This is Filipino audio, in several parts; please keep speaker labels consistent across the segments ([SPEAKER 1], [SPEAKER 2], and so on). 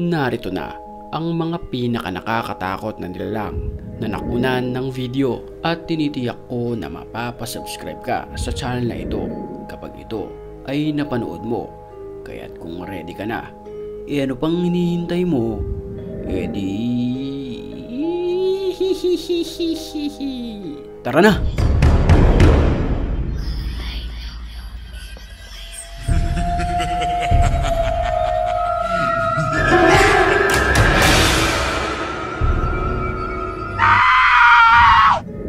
[SPEAKER 1] Narito na ang mga pinaka-nakakatakot na nilalang na nakunan ng video at tinitiyak ko na mapapasubscribe ka sa channel na ito kapag ito ay napanood mo. Kaya't kung ready ka na, ano pang hinihintay mo? Tara na!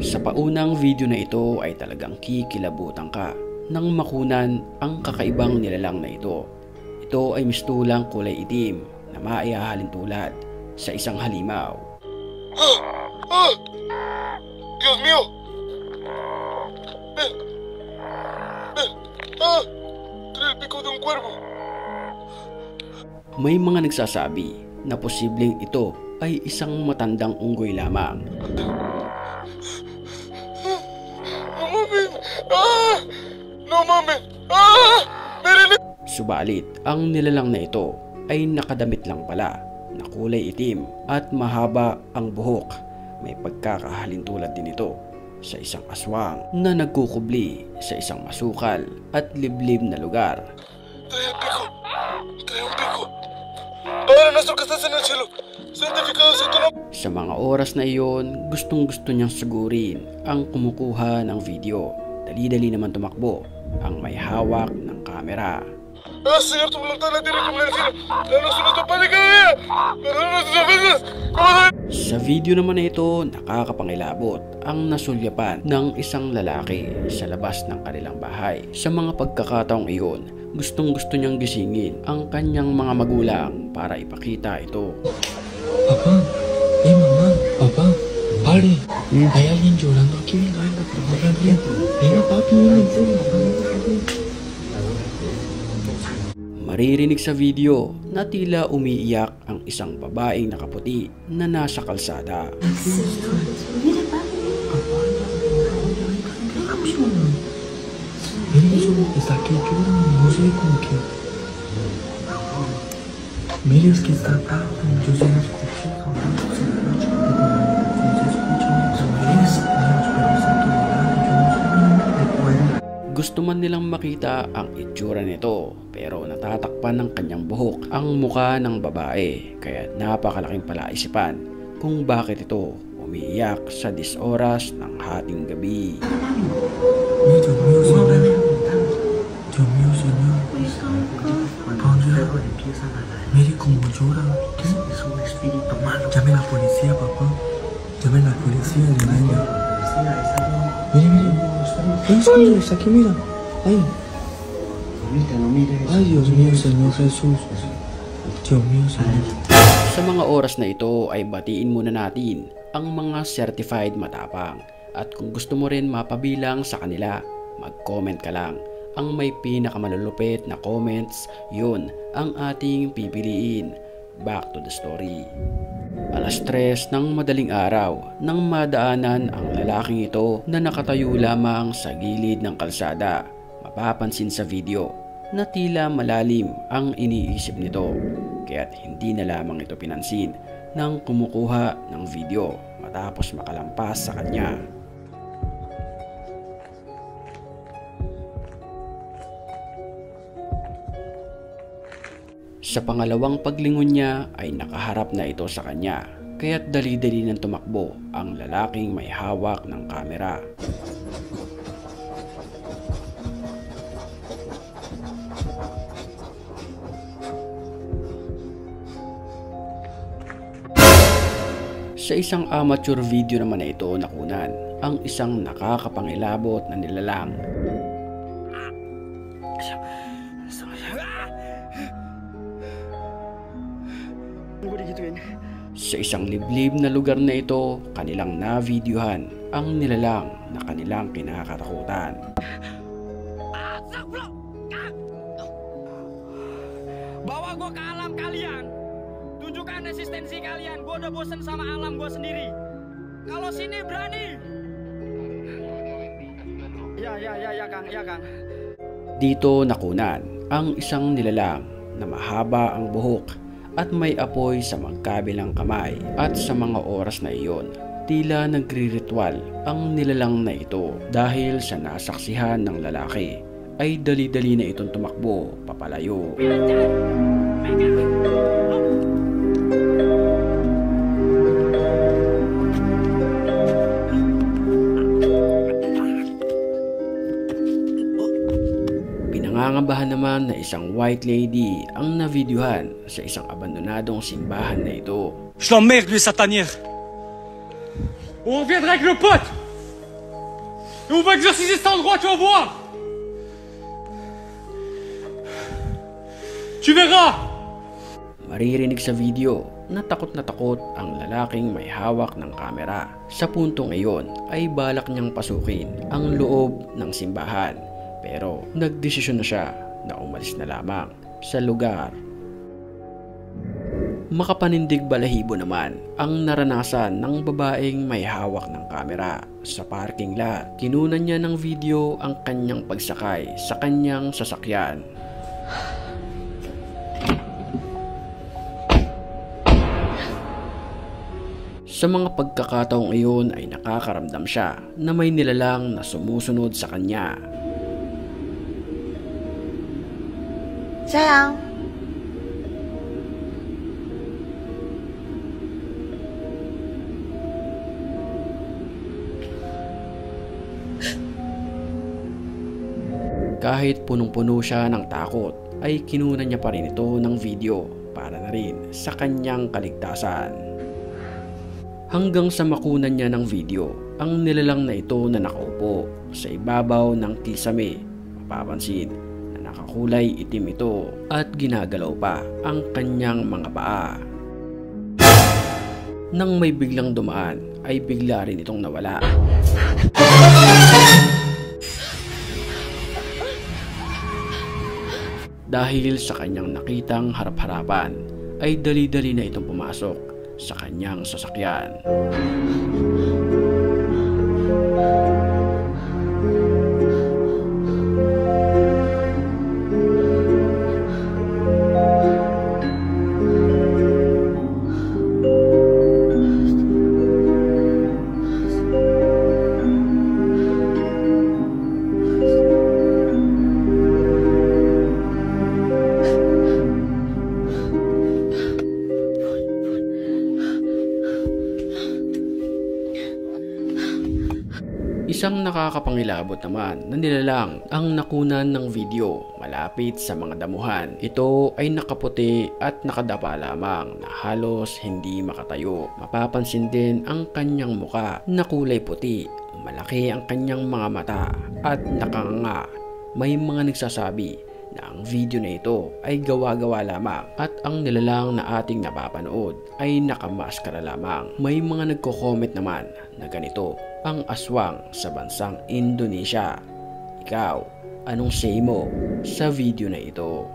[SPEAKER 1] Sa paunang video na ito ay talagang kikilabutan ka nang makunan ang kakaibang nilalang na ito. Ito ay mistulang kulay itim na maihahalin tulad sa isang halimaw.
[SPEAKER 2] Dios mío! Tiene el pico de un cuervo.
[SPEAKER 1] May mga nagsasabi na posibleng ito ay isang matandang unggoy lamang.
[SPEAKER 2] No mames!
[SPEAKER 1] Subalit, ang nilalang na ito ay nakadamit lang pala na kulay itim at mahaba ang buhok. May pagkakahalintulad din ito sa isang aswang na nagkukubli sa isang masukal at liblib na lugar.
[SPEAKER 2] Trae un pico. Trae un pico. Padre nuestro que estás en el cielo, santificado sea tu nombre.
[SPEAKER 1] Sa mga oras na iyon, gustong-gusto niyang sugurin ang kumukuha ng video. Dali-dali naman tumakbo ang may hawak ng kamera.
[SPEAKER 2] Señor, tu voluntad en la tierra como en el cielo. Danos nuestro pan de cada día. Perdona nuestras ofensas.
[SPEAKER 1] Sa video naman na ito, nakakapangilabot ang nasulyapan ng isang lalaki sa labas ng kanilang bahay. Sa mga pagkakataong iyon, gustong-gusto niyang gisingin ang kanyang mga magulang para ipakita ito.
[SPEAKER 3] Papá, mamá, papá, pare, hay alguien llorando aquí, venga, venga, papi,
[SPEAKER 1] Maririnig sa video na tila umiiyak ang isang babaeng nakaputi na nasa kalsada.
[SPEAKER 3] Está aquí llorando, no sé cómo que. Mire, es que está acá, yo se lo escuché.
[SPEAKER 1] Gusto man nilang makita ang itsura nito pero natatakpan ng kanyang buhok ang mukha ng babae kaya napakalaking palaisipan kung bakit ito umiiyak sa 10 oras ng hating gabi.
[SPEAKER 3] Dios mío, Señor. Mire cómo llora.
[SPEAKER 4] Es un espíritu malo.
[SPEAKER 3] Llame a la policía, papá. Llame a la policía, niña. Mire, mire. Está aquí, mira. Ay.
[SPEAKER 4] No mires.
[SPEAKER 3] Ay, Dios mío, Señor Jesús. Dios mío, Señor.
[SPEAKER 1] Sa mga oras na ito ay batiin muna natin ang mga certified matapang. At kung gusto mo rin mapabilang sa kanila, mag-comment ka lang. Ang may pinakamalulupit na comments, yun ang ating pipiliin. Back to the story. Alas 3 ng madaling araw nang madaanan ang lalaking ito na nakatayo lamang sa gilid ng kalsada. Mapapansin sa video na tila malalim ang iniisip nito. Kaya't hindi na lamang ito pinansin ng kumukuha ng video matapos makalampas sa kanya. Sa pangalawang paglingon niya ay nakaharap na ito sa kanya, kaya't dali-dali nang tumakbo ang lalaking may hawak ng kamera. Sa isang amateur video naman na ito nakunan ang isang nakakapangilabot na nilalang. Sa isang liblib na lugar na ito, kanilang na-videohan ang nilalang na kanilang kinakatakutan.
[SPEAKER 5] Bawa gue ke alam kalian. Tunjukkan resistensi kalian. Gue udah bosen sama alam gue sendiri. Kalau sini berani. Ya Kang.
[SPEAKER 1] Dito nakunan ang isang nilalang na mahaba ang buhok at may apoy sa magkabilang kamay. At sa mga oras na iyon, tila nagriritual ang nilalang na ito dahil sa nasaksihan ng lalaki ay dali-dali na itong tumakbo papalayo. Pinangangabahan naman na isang white lady ang navideohan sa isang abandonadong simbahan na ito.
[SPEAKER 6] Je l'emmerde, lui, sa tanière. On reviendra avec le pote. Et on va exorciser cet endroit, tu vas voir. Tu verras.
[SPEAKER 1] Maririnig sa video na takot ang lalaking may hawak ng kamera. Sa puntong iyon ay balak niyang pasukin ang loob ng simbahan. Pero nagdesisyon na siya na umalis na lamang sa lugar. Makapanindig balahibo naman ang naranasan ng babaeng may hawak ng kamera. Sa parking lot, kinunan niya ng video ang kanyang pagsakay sa kanyang sasakyan. Sa mga pagkakataong iyon ay nakakaramdam siya na may nilalang na sumusunod sa kanya.
[SPEAKER 7] 小杨，
[SPEAKER 1] Kahit punong-puno siya ng takot, ay kinunan niya pa rin ito ng video para na rin sa kanyang kaligtasan. Hanggang sa makunan niya ng video ang nilalang na ito na nakaupo sa ibabaw ng kisame. Mapapansin na nakakulay itim ito at ginagalaw pa ang kanyang mga paa. Nang may biglang dumaan ay bigla rin itong nawala. Dahil sa kanyang nakitang harap-harapan ay dali-dali na itong pumasok sa kanyang sasakyan. Isang nakakapangilabot naman na nilalang ang nakunan ng video malapit sa mga damuhan. Ito ay nakaputi at nakadapa lamang na halos hindi makatayo. Mapapansin din ang kanyang muka na kulay puti. Malaki ang kanyang mga mata at nakanganga. May mga nagsasabi na ang video na ito ay gawa-gawa lamang at ang nilalang na ating napapanood ay nakamaskara lamang. May mga nagko-comment naman na ganito ang aswang sa bansang Indonesia. Ikaw, anong say mo sa video na ito?